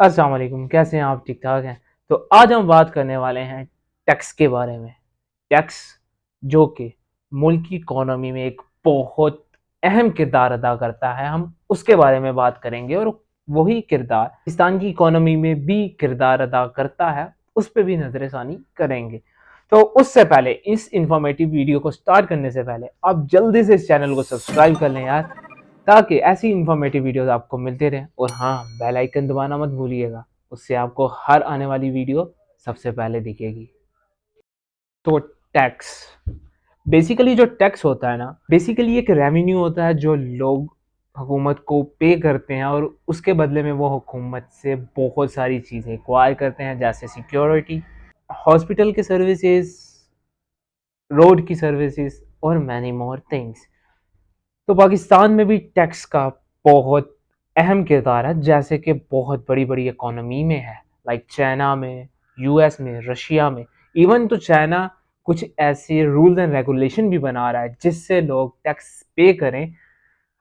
अस्सलाम वालेकुम, कैसे हैं आप? ठीक ठाक हैं? तो आज हम बात करने वाले हैं टैक्स के बारे में। टैक्स जो कि मुल्क की इकोनॉमी में एक बहुत अहम किरदार अदा करता है, हम उसके बारे में बात करेंगे और वही किरदार पाकिस्तान की इकोनॉमी में भी किरदार अदा करता है, उस पे भी नज़रसानी करेंगे। तो उससे पहले इस इन्फॉर्मेटिव वीडियो को स्टार्ट करने से पहले आप जल्दी से इस चैनल को सब्सक्राइब कर लें यार, ताकि ऐसी इन्फॉर्मेटिव वीडियोस आपको मिलते रहें। और हाँ, बेल आइकन दबाना मत भूलिएगा, उससे आपको हर आने वाली वीडियो सबसे पहले दिखेगी। तो टैक्स बेसिकली जो टैक्स होता है ना, बेसिकली एक रेवेन्यू होता है जो लोग हुकूमत को पे करते हैं और उसके बदले में वो हुकूमत से बहुत सारी चीज़ें एक्वायर करते हैं, जैसे सिक्योरिटी, हॉस्पिटल के सर्विसेज, रोड की सर्विसेज और मैनी मोर थिंग्स। तो पाकिस्तान में भी टैक्स का बहुत अहम किरदार है, जैसे कि बहुत बड़ी बड़ी इकोनॉमी में है, लाइक चाइना में, यूएस में, रशिया में। इवन तो चाइना कुछ ऐसे रूल्स एंड रेगुलेशन भी बना रहा है जिससे लोग टैक्स पे करें।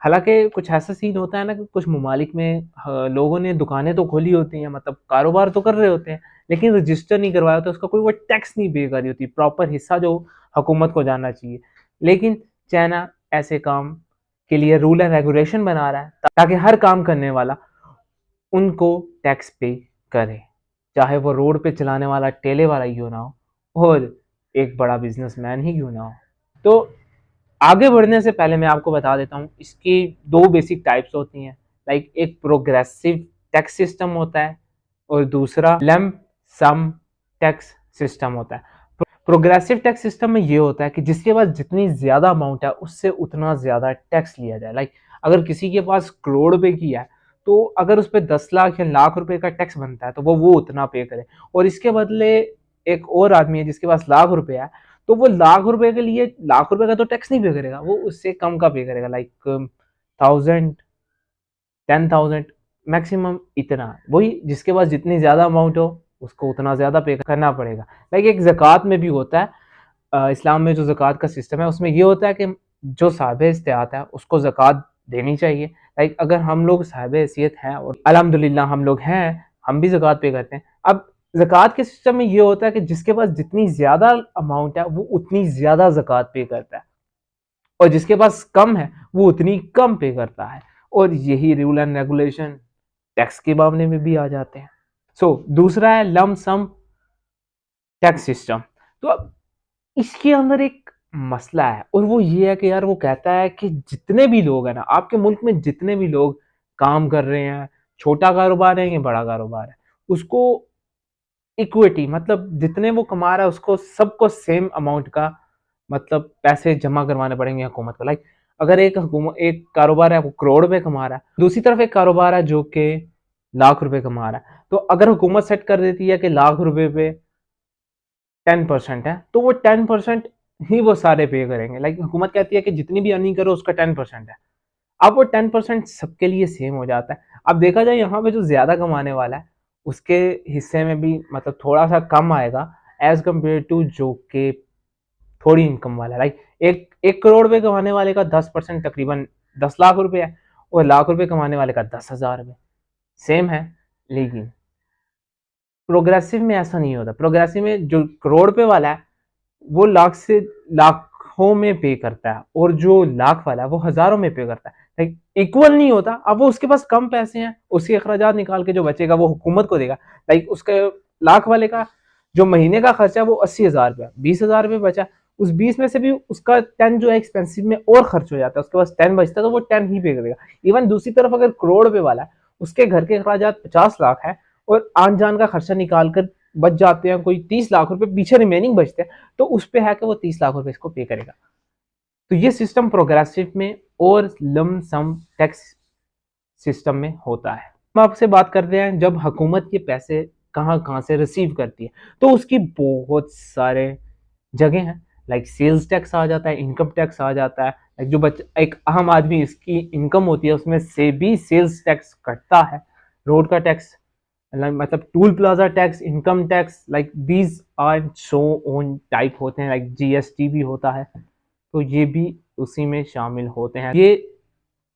हालांकि कुछ ऐसा सीन होता है ना कि कुछ ममालिक में लोगों ने दुकानें तो खोली होती हैं, मतलब कारोबार तो कर रहे होते हैं, लेकिन रजिस्टर नहीं करवाया होता, उसका कोई वो टैक्स नहीं पे करी होती, प्रॉपर हिस्सा जो हुकूमत को जाना चाहिए। लेकिन चाइना ऐसे काम के लिए रूल एंड रेगुलेशन बना रहा है ताकि हर काम करने वाला उनको टैक्स पे करे, चाहे वो रोड पे चलाने वाला ठेले वाला ही क्यों ना हो और एक बड़ा बिजनेसमैन ही क्यों ना हो। तो आगे बढ़ने से पहले मैं आपको बता देता हूँ, इसकी दो बेसिक टाइप्स होती हैं। लाइक एक प्रोग्रेसिव टैक्स सिस्टम होता है और दूसरा लैम्प सम टैक्स सिस्टम होता है। प्रोग्रेसिव टैक्स सिस्टम में ये होता है कि जिसके पास जितनी ज्यादा अमाउंट है उससे उतना ज्यादा टैक्स लिया जाए। लाइक अगर किसी के पास करोड़ रुपए की है, तो अगर उस पर 10 लाख या लाख रुपए का टैक्स बनता है तो वो उतना पे करे। और इसके बदले एक और आदमी है जिसके पास लाख रुपए है, तो वो लाख रुपए के लिए लाख रुपए का तो टैक्स नहीं पे करेगा, वो उससे कम का पे करेगा, लाइक 1000, 10,000 मैक्सिमम, इतना। वही जिसके पास जितनी ज्यादा अमाउंट हो उसको उतना ज्यादा पे करना पड़ेगा। लाइक एक ज़कात में भी होता है, इस्लाम में जो ज़कात का सिस्टम है उसमें ये होता है कि जो साहिब इस्तेआत है उसको ज़कात देनी चाहिए। लाइक अगर हम लोग साहिब हैसियत हैं और अल्हम्दुलिल्लाह हम लोग हैं, हम भी ज़कात पे करते हैं। अब ज़कात के सिस्टम में ये होता है कि जिसके पास जितनी ज़्यादा अमाउंट है वो उतनी ज़्यादा ज़कात पे करता है, और जिसके पास कम है वो उतनी कम पे करता है। और यही रूल एंड रेगुलेशन टैक्स के मामले में भी आ जाते हैं। दूसरा है लम सम टैक्स सिस्टम। तो अब इसके अंदर एक मसला है और वो ये है कि यार वो कहता है कि जितने भी लोग हैं ना आपके मुल्क में, जितने भी लोग काम कर रहे हैं, छोटा कारोबार है या बड़ा कारोबार है, उसको इक्विटी, मतलब जितने वो कमा रहा है उसको सबको सेम अमाउंट का मतलब पैसे जमा करवाने पड़ेंगे हुकूमत को। लाइक अगर एक कारोबार है वो करोड़ रुपए कमा रहा है, दूसरी तरफ एक कारोबार है जो कि लाख रुपए कमा रहा है, तो अगर हुकूमत सेट कर देती है कि लाख रुपए पे 10% है, तो वो 10% ही वो सारे पे करेंगे। लाइक हुकूमत कहती है कि जितनी भी अर्निंग करो उसका 10% है। अब वो 10% सबके लिए सेम हो जाता है। अब देखा जाए यहाँ पे जो ज्यादा कमाने वाला है उसके हिस्से में भी मतलब थोड़ा सा कम आएगा एज कम्पेयर टू जो कि थोड़ी इनकम वाला है। लाइक एक एक करोड़ रुपए कमाने वाले का 10% तकरीबन 10 लाख रुपए है, और लाख रुपए कमाने वाले का 10,000 रुपए, सेम है। लेकिन प्रोग्रेसिव में ऐसा नहीं होता। प्रोग्रेसिव में जो करोड़ रुपए वाला है वो लाख से लाखों में पे करता है, और जो लाख वाला है वो हजारों में पे करता है। लाइक इक्वल नहीं होता। अब वो उसके पास कम पैसे हैं, उसके अखराजात निकाल के जो बचेगा वो हुकूमत को देगा। लाइक उसके लाख वाले का जो महीने का खर्चा है वो 80,000 रुपया, 20,000 रुपये बचा, उस 20 में से भी उसका 10 जो है एक्सपेंसिव में और खर्च हो जाता है, उसके पास 10 बचता है तो वो 10 ही पे करेगा। इवन दूसरी तरफ अगर करोड़ रुपए वाला है, उसके घर के अखराजात 50 लाख है और आन जान का खर्चा निकाल कर बच जाते हैं कोई 30 लाख रुपए, पीछे रिमेनिंग बचते हैं, तो उस पे है कि वो 30 लाख रुपए इसको पे करेगा। तो ये सिस्टम प्रोग्रेसिव में और लम सम टैक्स सिस्टम में होता है। हम आपसे बात करते हैं जब हुकूमत के पैसे कहाँ कहाँ से रिसीव करती है, तो उसकी बहुत सारे जगह हैं। लाइक सेल्स टैक्स आ जाता है, इनकम टैक्स आ जाता है। लाइक जो एक आम आदमी इसकी इनकम होती है उसमें से भी सेल्स टैक्स कटता है। रोड का टैक्स, मतलब toll plaza tax, income tax, like these are so on type होते हैं। लाइक जीएसटी भी होता है, तो ये भी उसी में शामिल होते हैं, ये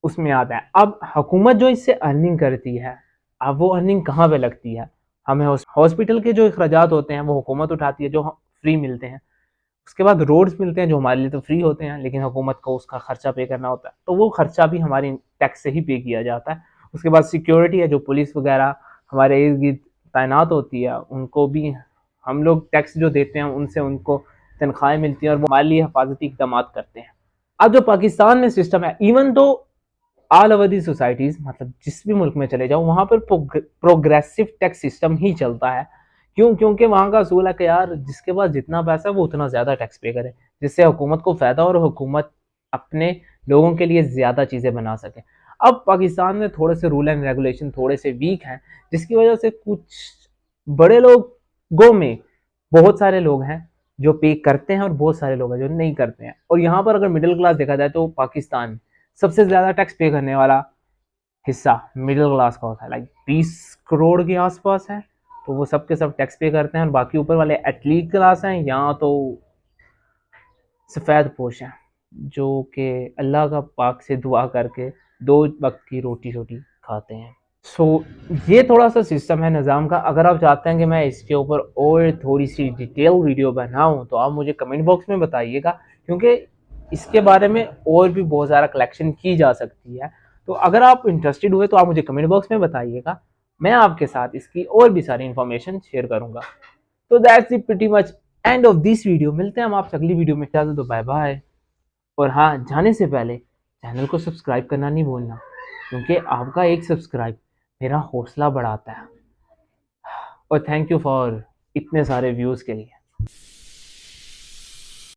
उसमें आता है। अब हुकूमत जो इससे अर्निंग करती है अब वो अर्निंग कहाँ पे लगती है? हमें हॉस्पिटल के जो अखराजात होते हैं वो हुकूमत उठाती है, जो फ्री मिलते हैं। उसके बाद रोड्स मिलते हैं जो हमारे लिए तो फ्री होते हैं, लेकिन हुकूमत को उसका खर्चा पे करना होता है, तो वो खर्चा भी हमारी टैक्स से ही पे किया जाता है। उसके बाद सिक्योरिटी है, जो पुलिस वगैरह हमारे इर्द गिर्द तैनात होती है, उनको भी हम लोग टैक्स जो देते हैं उनसे उनको तनख्वाहें मिलती हैं और वो हमारे लिए हिफाजती इकदाम करते हैं। अब जो पाकिस्तान में सिस्टम है, इवन तो ऑल ओवर दी सोसाइटीज, मतलब जिस भी मुल्क में चले जाओ वहाँ पर प्रोग्रेसिव टैक्स सिस्टम ही चलता है। क्यों? क्योंकि वहाँ का असूल है कि यार जिसके पास जितना पैसा है वो उतना ज़्यादा टैक्स पे करे, जिससे हुकूमत को फ़ायदा और हुकूमत अपने लोगों के लिए ज़्यादा चीज़ें बना सके। अब पाकिस्तान में थोड़े से रूल एंड रेगुलेशन थोड़े से वीक हैं, जिसकी वजह से कुछ बड़े लोगों में बहुत सारे लोग हैं जो पे करते हैं और बहुत सारे लोग हैं जो नहीं करते हैं। और यहाँ पर अगर मिडिल क्लास देखा जाए तो पाकिस्तान सबसे ज़्यादा टैक्स पे करने वाला हिस्सा मिडिल क्लास का होता है, लाइक 20 करोड़ के आसपास है। तो वो सब के सब टैक्स पे करते हैं और बाकी ऊपर वाले एथलीट क्लास हैं या तो सफ़ेद पोश हैं, जो कि अल्लाह का पाक से दुआ करके 2 वक्त की रोटी शोटी खाते हैं। सो ये थोड़ा सा सिस्टम है निज़ाम का। अगर आप चाहते हैं कि मैं इसके ऊपर और थोड़ी सी डिटेल वीडियो बनाऊं तो आप मुझे कमेंट बॉक्स में बताइएगा, क्योंकि इसके बारे में और भी बहुत ज़्यादा कलेक्शन की जा सकती है। तो अगर आप इंटरेस्टेड हुए तो आप मुझे कमेंट बॉक्स में बताइएगा, मैं आपके साथ इसकी और भी सारी इन्फॉर्मेशन शेयर करूँगा। तो that's it pretty much end of this video. मिलते हैं हम आपसे अगली वीडियो में। इजाज़त दो, बाय बाय। और हाँ, जाने से पहले चैनल को सब्सक्राइब करना नहीं भूलना, क्योंकि आपका एक सब्सक्राइब मेरा हौसला बढ़ाता है। और थैंक यू फॉर इतने सारे व्यूज़ के लिए।